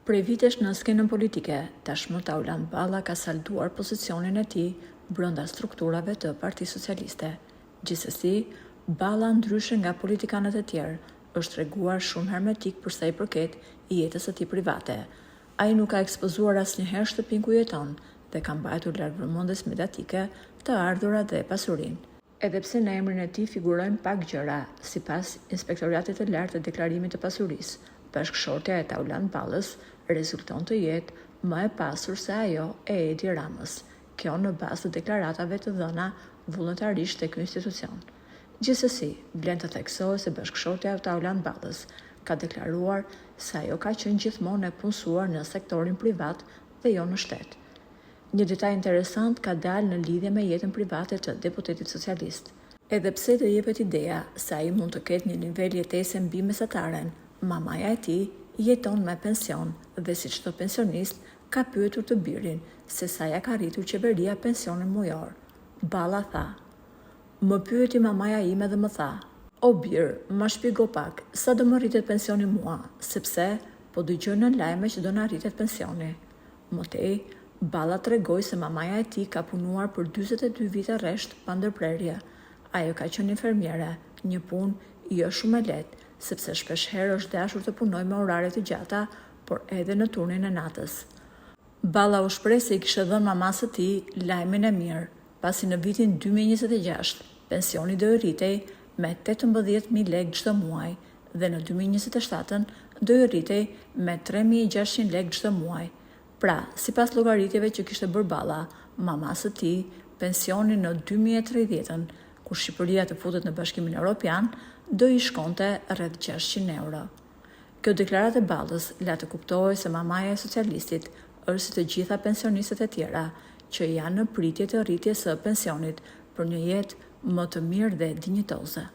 Prej vitesh në skenën politike, tashmë Tauland Balla ka salduar pozicionin e tij brenda strukturave të Partisë Socialiste. Gjithsesi, Balla, ndryshe nga politikanët e tjerë, është treguar shumë hermetik për sa i përket jetës së tij private. Ai nuk ka ekspozuar asnjëherë shtëpinë ku jeton dhe ka mbajtur larg vëmendjes mediatike të ardhurat dhe pasurinë. Edhe pse në emrin e tij figurojnë pak gjëra, sipas Inspektoratit të Lartë të Deklarimit të Pasurisë, bashkëshortja e Tauland Ballës rezulton të jetë më e pasur se ajo e Edi Ramës, kjo në bazë të deklaratave të dhëna vullnetarisht tek ky institucion. Gjithsesi, vlen të theksohet se bashkëshortja e Tauland Ballës ka deklaruar se ajo ka qenë gjithmonë e punësuar në sektorin privat dhe jo në shtet. Një detaj interesant ka dalë në lidhje me jetën private të deputetit socialist. Edhe pse të jepet ideja se ai mund të ketë një nivel jetese mbi mesataren, mamaja e tij jeton me pension dhe si çdo pensionist ka pyetur të birin se sa ja ka rritur qeveria pensionin mujor. Balla tha: "Më pyeti mamaja ime dhe më tha: "O bir, ma shpjego pak, sa do më rritet pensioni mua, sepse po dëgjoj në lajme që do na rritet pensioni." Mëtej, Balla tregoi se mamaja e tij ka punuar për 42 vite rresht pa ndërprerje. Ajo ka qenë infermiere, një punë jo shumë e lehtë, sepse shpeshherë është dashur të punojë me orare të gjata, por edhe në turnin e natës. Balla u shpreh se i kishte dhënë mamas së tij lajmin e mirë, pasi në vitin 2026 pensioni do i rritej me 18.000 lekë çdo muaj dhe në 2027 do i rritej me 3.600 lekë çdo muaj. Pra, sipas llogaritjeve që kishte bërë Balla, mamas së tij, pensioni në 2030, kur Shqipëria të futet në Bashkimin Evropian, do i shkonte rreth 600 euro. Kjo deklaratë e Ballës la të kuptohej se mamaja e socialistit është si të gjitha pensionistët e tjera, që janë në pritje të rritjes së pensionit për një jetë më të mirë dhe dinjitoze.